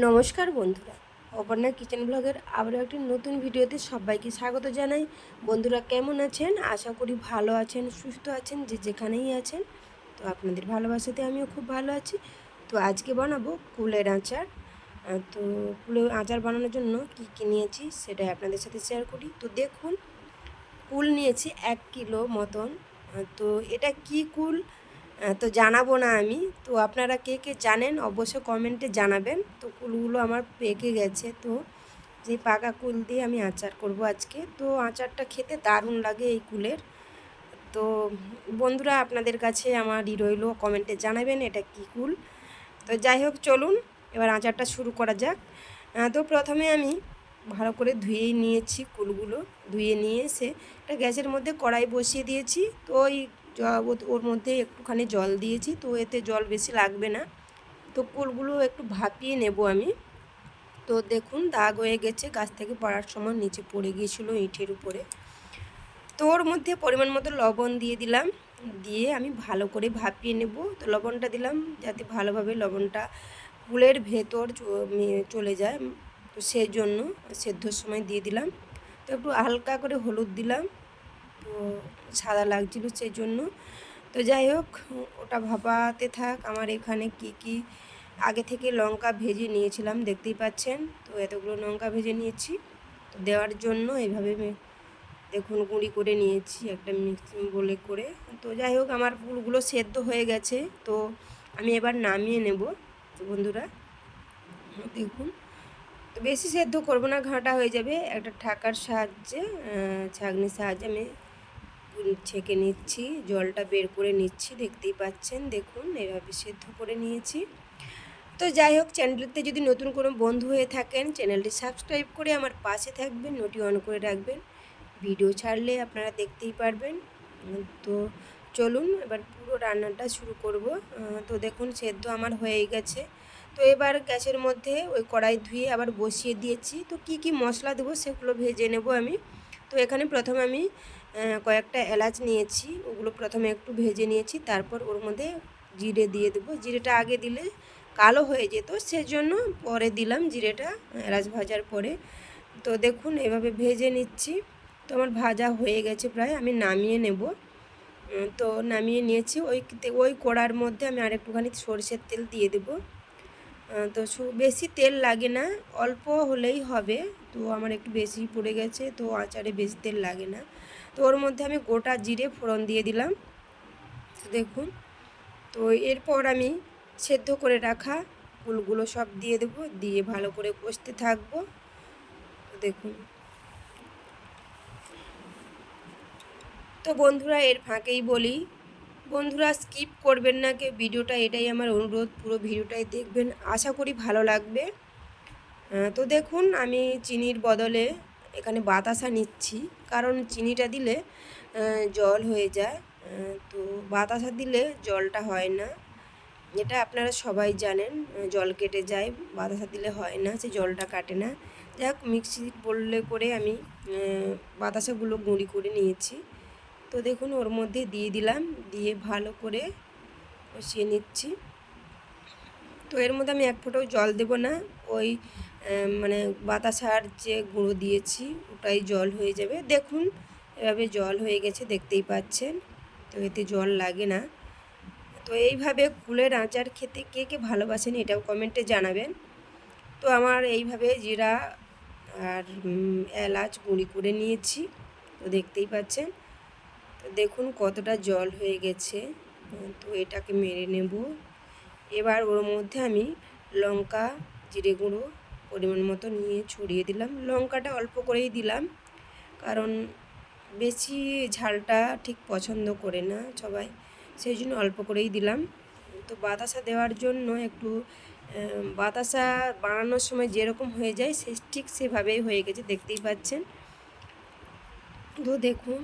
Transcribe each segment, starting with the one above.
নমস্কার বন্ধুরা, অপর্ণা কিচেন ব্লগের আবারও একটি নতুন ভিডিওতে সবাইকে স্বাগত জানাই। বন্ধুরা কেমন আছেন? আশা করি ভালো আছেন, সুস্থ আছেন, যে যেখানেই আছেন। তো আপনাদের ভালোবাসাতে আমিও খুব ভালো আছি। তো আজকে বানাবো কুলের আচার। তো কুলের আচার বানানোর জন্য কী নিয়েছি সেটাই আপনাদের সাথে শেয়ার করি। তো দেখুন, কুল নিয়েছি 1 কিলো মতন। তো এটা কি কুল তো জানাবো না আমি। তো আপনারা কে কে জানেন অবশ্যই কমেন্টে জানাবেন। তো কুলগুলো আমার পেকে গেছে, তো যে পাকা কুল দিয়ে আমি আচার করব আজকে। তো আচারটা খেতে দারুণ লাগে এই কুলের। তো বন্ধুরা আপনাদের কাছে আমারই রইল, কমেন্টে জানাবেন এটা কি কুল। তো যাই হোক, চলুন এবার আচারটা শুরু করা যাক। তো প্রথমে আমি ভালো করে ধুয়ে নিয়েছি কুলগুলো। ধুয়ে নিয়ে এসে একটা গ্যাসের মধ্যে কড়াই বসিয়ে দিয়েছি। তো ওর মধ্যে একটুখানি জল দিয়েছি, তো এতে জল বেশি লাগবে না। তো কুলগুলো একটু ভাপিয়ে নেব আমি। তো দেখুন দাগ হয়ে গেছে, গাছ থেকে পড়ার সময় নিচে পড়ে গিয়েছিল ইটের উপরে। তো ওর মধ্যে পরিমাণ মতো লবণ দিয়ে দিলাম, দিয়ে আমি ভালো করে ভাপিয়ে নেব। তো লবণটা দিলাম যাতে ভালোভাবে লবণটা কুলের ভেতর চলে যায়, তো সেই জন্য সেদ্ধর সময় দিয়ে দিলাম। তো একটু হালকা করে হলুদ দিলাম, তো সাদা লাগছিল সেই জন্য। তো যাই হোক, ওটা ভাপাতে থাক। আমার এখানে কি আগে থেকে লঙ্কা ভেজে নিয়েছিলাম, দেখতেই পাচ্ছেন। তো এতগুলো লঙ্কা ভেজে নিয়েছি, তো দেওয়ার জন্য এইভাবে দেখুন গুঁড়ি করে নিয়েছি একটা মিক্সিং বোলে করে। তো যাই হোক, আমার ফুলগুলো সেদ্ধ হয়ে গেছে। তো আমি এবার নামিয়ে নেব। তো বন্ধুরা দেখুন, তো বেশি সেদ্ধ করব না, ঘাঁটা হয়ে যাবে। একটা ঢাকার সাহায্যে, ছাঁকনির সাহায্যে আমি ছেঁকে নিচ্ছি, জলটা বের করে নিচ্ছি। দেখতেই পাচ্ছেন, দেখুন এভাবে সেদ্ধ করে নিয়েছি। তো যাই হোক, চ্যানেলটিতে যদি নতুন কোনো বন্ধু হয়ে থাকেন, চ্যানেলটি সাবস্ক্রাইব করে আমার পাশে থাকবেন, নোটি অন করে রাখবেন। ভিডিও ছাড়লে আপনারা দেখতেই পারবেন। তো চলুন এবার পুরো রান্নাটা শুরু করব। তো দেখুন সেদ্ধ আমার হয়েই গেছে। তো এবার গ্যাসের মধ্যে ওই কড়াই ধুয়ে আবার বসিয়ে দিয়েছি। তো কি মশলা দেবো সেগুলো ভেজে নেব আমি। তো এখানে প্রথমে আমি কয়েকটা এলাচ নিয়েছি, ওগুলো প্রথমে একটু ভেজে নিয়েছি। তারপর ওর মধ্যে জিরে দিয়ে দেবো। জিরেটা আগে দিলে কালো হয়ে যেত, সেজন্য পরে দিলাম জিরেটা, এলাচ ভাজার পরে। তো দেখুন এভাবে ভেজে নিচ্ছি। তো আমার ভাজা হয়ে গেছে প্রায়, আমি নামিয়ে নেব। তো নামিয়ে নিয়েছি। ওই কড়ার মধ্যে আমি আরেকটুখানি সরষের তেল দিয়ে দেব। তো বেশি তেল লাগে না, অল্প হলেই হবে। তো আমার একটু বেশি পড়ে গেছে, তো আচারে বেশি তেল লাগে না। তো ওর মধ্যে আমি গোটা জিরে ফোড়ন দিয়ে দিলাম। তো দেখুন, তো এরপর আমি সেদ্ধ করে রাখা ফুলগুলো সব দিয়ে দেব, দিয়ে ভালো করে কষতে থাকবো। তো দেখুন, তো বন্ধুরা এর ফাঁকেই বলি, বন্ধুরা স্কিপ করবেন না কেউ ভিডিওটা, এটাই আমার অনুরোধ। পুরো ভিডিওটাই দেখবেন, আশা করি ভালো লাগবে। তো দেখুন আমি চিনির বদলে এখানে বাতাসা নিচ্ছি, কারণ চিনিটা দিলে জল হয়ে যায়। তো বাতাসা দিলে জলটা হয় না, এটা আপনারা সবাই জানেন। জল কেটে যায়, বাতাসা দিলে হয় না, সে জলটা কাটে না। যাই হোক, মিক্সির বোলে করে আমি বাতাসাগুলো গুঁড়ি করে নিয়েছি। তো দেখুন ওর মধ্যে দিয়ে দিলাম, দিয়ে ভালো করে কষিয়ে নিচ্ছি। তো এর মধ্যে আমি এক ফোঁটাও জল দেব না, ওই মানে বাতাসার যে গুঁড়ো দিয়েছি ওটাই জল হয়ে যাবে। দেখুন এভাবে জল হয়ে গেছে, দেখতেই পাচ্ছেন। তো এতে জল লাগে না। তো এইভাবে কুলের আচার খেতে কে কে ভালোবাসেন এটাও কমেন্টে জানাবেন। তো আমার এইভাবে জিরা আর এলাচ গুঁড়ি করে নিয়েছি, তো দেখতেই পাচ্ছেন। তো দেখুন কতটা জল হয়ে গেছে। তো এটাকে মেরে নেব। এবার ওর মধ্যে আমি লঙ্কা, জিরে গুঁড়ো পরিমাণ মতো নিয়ে ছড়িয়ে দিলাম। লঙ্কাটা অল্প করেই দিলাম, কারণ বেশি ঝালটা ঠিক পছন্দ করে না সবাই, সেই জন্য অল্প করেই দিলাম। তো বাতাসা দেওয়ার জন্য একটু বাতাসা বানানোর সময় যেরকম হয়ে যায় সে ঠিক সেভাবেই হয়ে গেছে, দেখতেই পাচ্ছেন। তো দেখুন,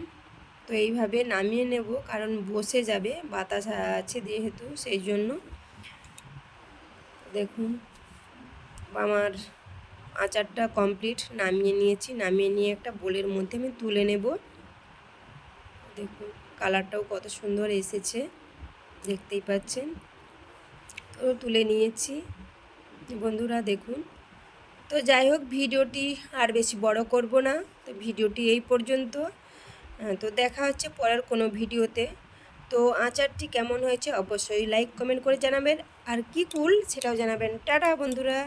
তো এইভাবে নামিয়ে নেব, কারণ বসে যাবে, বাতাসা আছে যেহেতু, সেই জন্য। দেখুন আমার আচারটা কমপ্লিট, নামিয়ে নিয়েছি। নামিয়ে নিয়ে একটা বোলের মধ্যে আমি তুলে নেব। দেখুন কালারটাও কত সুন্দর এসেছে, দেখতেই পাচ্ছেন। তো তুলে নিয়েছি। বন্ধুরা দেখুন। তো যাই হোক, ভিডিওটি আর বেশি বড় করব না, তো ভিডিওটি এই পর্যন্ত। তো দেখা হচ্ছে পরের কোনো ভিডিওতে। তো আচারটি কেমন হয়েছে অবশ্যই লাইক কমেন্ট করে জানাবেন, আর কি কুল সেটাও জানাবেন। টাটা বন্ধুরা।